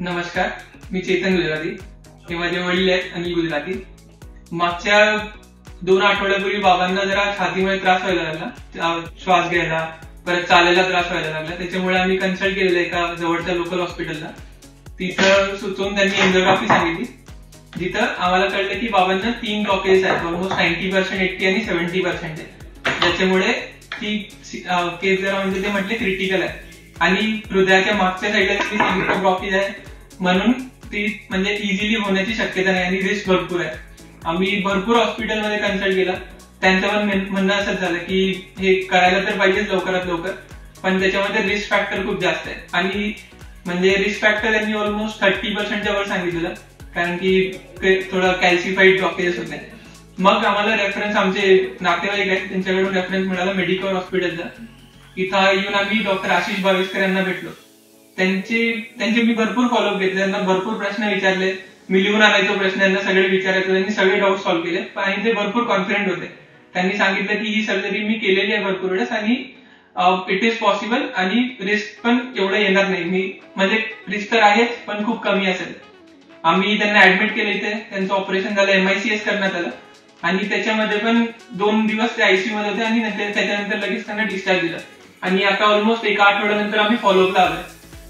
नमस्कार, मी चेतन गुजराती. हे माझे वडील आहेत अनिल गुजराती. मागच्या 2 आठवड्यापूर्वी बाबांना जरा छातीमुळे त्रास व्हायला लागला, श्वास घ्यायला, परत चालायला त्रास व्हायला लागला. त्याच्यामुळे आम्ही कन्सल्ट केलेलं एका जवळच्या लोकल हॉस्पिटलला. तिथं सुचवून त्यांनी एन्जिओग्राफी सांगितली, जिथं आम्हाला कळलं की बाबांना 3 ब्लॉकेज आहेत, ऑलमोस्ट 90%, 80 आणि 70% आहे. ज्याच्यामुळे ती केस जरा म्हणजे ते म्हटले क्रिटिकल आहे आणि हृदयाच्या मागच्या साईडला ब्लॉकेज आहे, म्हणून ती म्हणजे इझिली होण्याची शक्यता नाही आणि रिस्क भरपूर आहे. आम्ही भरपूर हॉस्पिटलमध्ये कन्सल्ट केला. त्यांचं पण म्हणणं असंच झालं की हे करायला तर पाहिजेच लवकरात लवकर, पण त्याच्यामध्ये रिस्क फॅक्टर खूप जास्त आहे. आणि म्हणजे रिस्क फॅक्टर त्यांनी ऑलमोस्ट 30%च्या वर सांगितलेलं, कारण की थोडं कॅल्सिफाईड ब्लॉकेजेस होते. मग आम्हाला रेफरन्स, आमचे नातेवाईक आहेत त्यांच्याकडून रेफरन्स मिळाला मेडिकल हॉस्पिटलचा. इथं येऊन आम्ही डॉक्टर आशिष भावेशकर यांना भेटलो. त्यांचे मी भरपूर फॉलोअप घेतले, त्यांना भरपूर प्रश्न विचारले. मी लिहून आणायचो प्रश्न, त्यांना सगळे विचारायचो. त्यांनी सगळे डाऊट सॉल्व्ह केले आणि ते भरपूर कॉन्फिडंट होते. त्यांनी सांगितलं की ही सर्जरी मी केलेली आहे भरपूर वेळेस आणि इट इज पॉसिबल आणि रिस्क पण एवढं येणार नाही. मी म्हणजे रिस्क तर आहेच पण खूप कमी असेल. आम्ही त्यांना ऍडमिट केलं इथे. त्यांचं ऑपरेशन झालं, MICS करण्यात आलं आणि त्याच्यामध्ये पण 2 दिवस ते ICU मध्ये होते आणि त्याच्यानंतर लगेच त्यांना डिस्चार्ज दिला. आणि आता ऑलमोस्ट 1 आठवड्यानंतर आम्ही फॉलोअपला आलोय.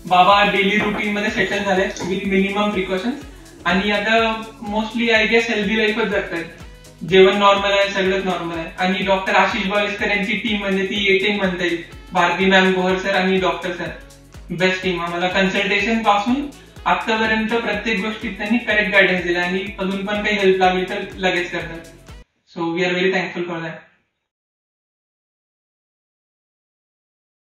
बाबा डेली रुटीन मध्ये सेटल झाले विथ मिनिमम प्रिकॉशन्स आणि आता मोस्टली आय गेस हेल्दी लाईफच जगतायत. जेवण नॉर्मल आहे, सगळंच नॉर्मल आहे. आणि डॉक्टर आशिष भावेशकर यांची टीम म्हणजे ती टीम म्हणता येईल. भारती मॅम, गोहर सर आणि डॉक्टर सर, बेस्ट टीम. आम्हाला कन्सल्टेशन पासून आतापर्यंत प्रत्येक गोष्टीत त्यांनी करेक्ट गायडन्स दिला आणि अजून पण काही हेल्प लागली तर लगेच करतात. So we are very thankful for that.